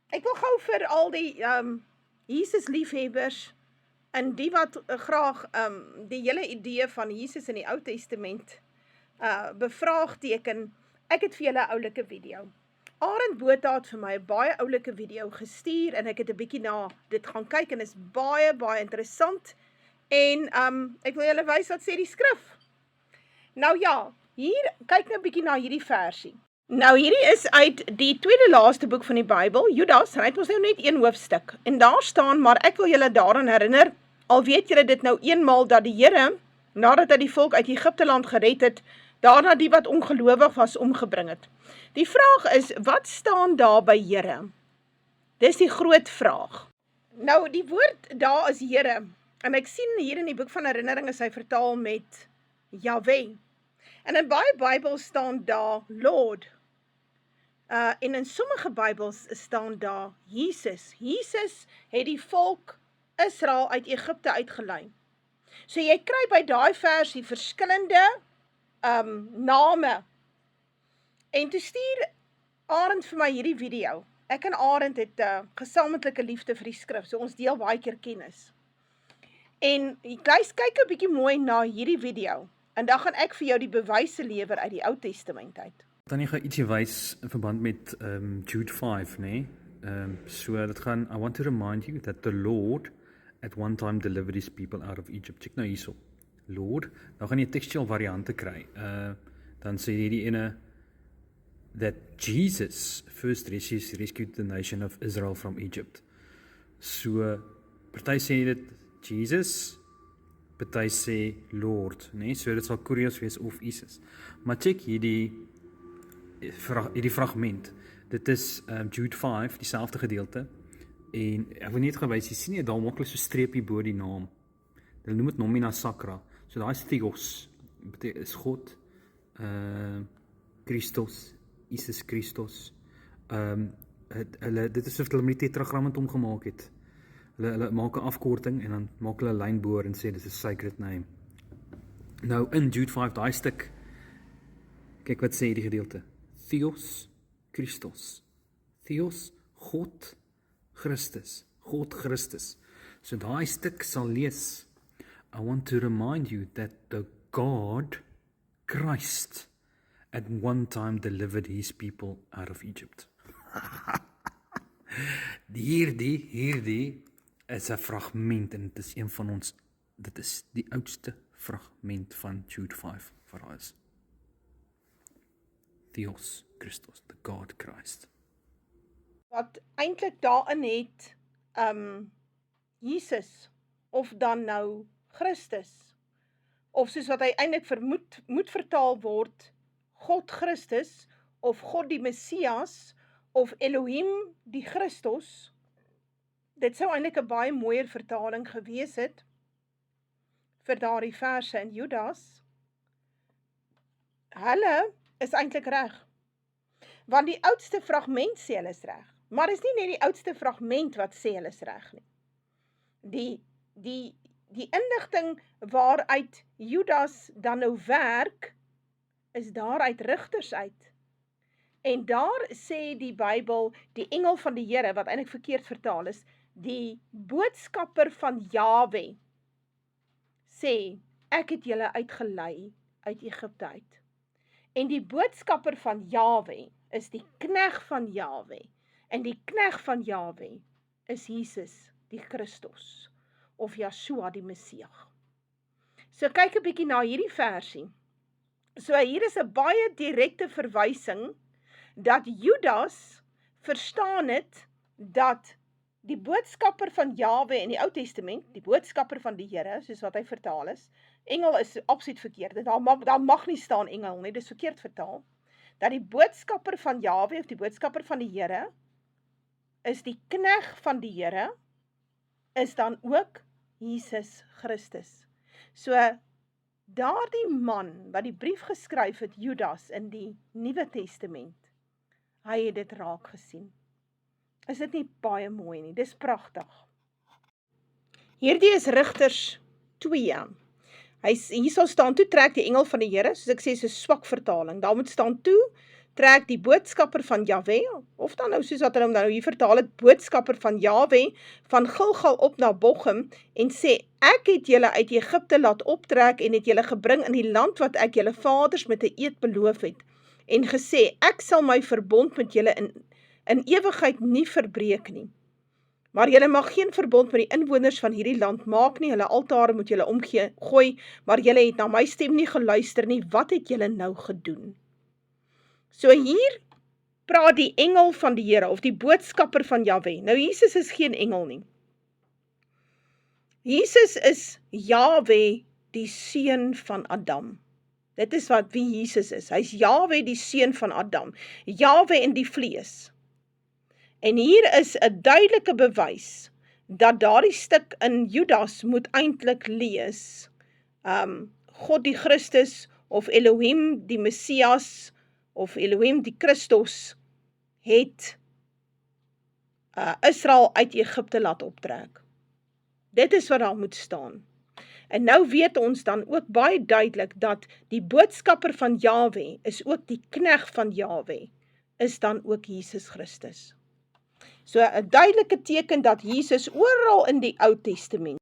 Ek wil gou vir al die Jesus liefhebbers en die wat graag die hele idee van Jesus in die Ou Testament bevraagteken. Ek het vir julle 'n oulike video. Arend Botha het vir my 'n baie oulike video gestuur en ek het 'n bietjie na dit gaan kyk en is baie interessant. En ek wil julle wys wat sê die skrif. Nou ja, hier kyk nou 'n bietjie na hierdie versie. Nou hierdie is uit die tweede laaste boek van die Bybel, Judas, en hy het ons nou net een hoofstuk. En daar staan, maar ek wil julle daaraan herinner, al weet julle dit nou eenmaal, dat die Here, nadat hy die volk uit Egipte land gered het, daarna die wat ongelowig was omgebring het. Die vraag is, wat staan daar by Here? Dis die groot vraag. Nou die woord daar is Here, en ek sien hier in die boek van herinnering is hy vertaal met Yahweh. En in baie Bybels staan daar Lord. En in sommige Bybels staan daar Jesus. Jesus het die volk Israel uit Egipte uitgelei. So jy kry by daai versie verskillende name. En toe stuur Arend vir my hierdie video. Ek en Arend het gesamentlike liefde vir die skrif, so ons deel baie keer kennis. En kyk 'n bietjie mooi na hierdie video, en dan gaan ek vir jou die bewyse lewer uit die Ou Testament uit. Dan gaan ietsie wys in verband met Jude 5, nee? So dit gaan, I want to remind you that the Lord at one time delivered his people out of Egypt. Check nou hierso. Lord, nou gaan jy textual variante kry. Dan sê hierdie ene that Jesus first rescued the nation of Israel from Egypt. So party sê dit Jesus, party sê Lord, nee? So dit sal Kurios wees of Jesus. Maar check hierdie fragment. Dit is Jude 5, dieselfde gedeelte. En ek wil net gewys, jy sien jy daar maak hulle so streepie bo die naam. Hulle noem dit nomina sacra. So daai is Theos, is God, Christus, Jesus Christus. Dit is of hulle met die tetragrammend omgemaak het. Hulle maak 'n afkorting en dan maak hulle 'n lyn bo en sê dis 'n sacred name. Nou in Jude 5, daai stuk, kyk wat sê die gedeelte. Theos, Christus. Theos, God, Christus. God, Christus. So daai stuk sal lees, I want to remind you that the God, Christ, at one time delivered his people out of Egypt. Hierdie is 'n fragment en dit is een van ons, dit is die oudste fragment van Jude 5 vir ons. Theos, Christus, the God Christ. Wat eintlik daarin het, Jesus, of dan nou Christus, of soos wat hy eintlik moet vertaal word, God Christus, of God die Messias, of Elohim die Christus. Dit sou eintlik 'n baie mooier vertaling gewees het, vir daardie verse in Judas. Hulle is eintlik reg, want die oudste fragment sê hulle is reg, maar is nie net die oudste fragment wat sê hulle is reg nie. Die inligting waaruit Judas dan nou werk, is daar uit Rigters uit. En daar sê die Bybel, die engel van die Here, wat eintlik verkeerd vertaal is, die boodskapper van Jahwe, sê, ek het julle uitgelei uit Egipte uit. En die boodskapper van Jahwe is die knegt van Jahwe. En die knegt van Jahwe is Jesus, die Christus, of Yeshua die Messias. So kyk 'n bietjie na hierdie versie. So hier is 'n baie direkte verwysing, dat Judas verstaan het, dat die boodskapper van Jahwe in die Ou Testament, die boodskapper van die Here, soos wat hy vertaal is, engel is absoluut verkeerd, daar mag nie staan engel nie, dit is verkeerd vertaal, dat die boodskapper van Jahwe, of die boodskapper van die Here, is die knegt van die Here, is dan ook Jesus Christus. So, daardie man, wat die brief geskryf het, Judas, in die Nuwe Testament, hy het dit raak gesien. Is dit nie baie mooi nie? Dis pragtig. Hierdie is Rigters 2. Hier sal staan, toe trek die engel van die Here, soos ek sê, is 'n swak vertaling. Daar moet staan toe trek die boodskapper van Jahwe, of dan nou soos wat hulle hom nou hier vertaal het, boodskapper van Jahwe, van Gilgal op na Bochum, en sê, ek het julle uit Egipte laat optrek, en het julle gebring in die land wat ek julle vaders met 'n eed beloof het, en gesê, ek sal my verbond met julle in ewigheid nie verbreek nie. Maar julle mag geen verbond met die inwoners van hierdie land maak nie, hulle altare moet julle omgooi, maar julle het na my stem nie geluister nie, wat het julle nou gedoen? So hier praat die engel van die Here, of die boodskapper van Jahwe. Nou Jesus is geen engel nie. Jesus is Jahwe, die seun van Adam. Dit is wie Jesus is. Hy's Jahwe, die seun van Adam. Jahwe in die vlees. En hier is 'n duidelike bewys dat daardie stuk in Judas moet eintlik lees. God die Christus, of Elohim die Messias, of Elohim die Christus, het Israel uit Egipte laat optrek. Dit is wat daar moet staan. En nou weet ons dan ook baie duidelik dat die boodskapper van Jahwe is ook die knegt van Jahwe, is dan ook Jesus Christus. So 'n duidelike teken dat Jesus oral in die Ou Testament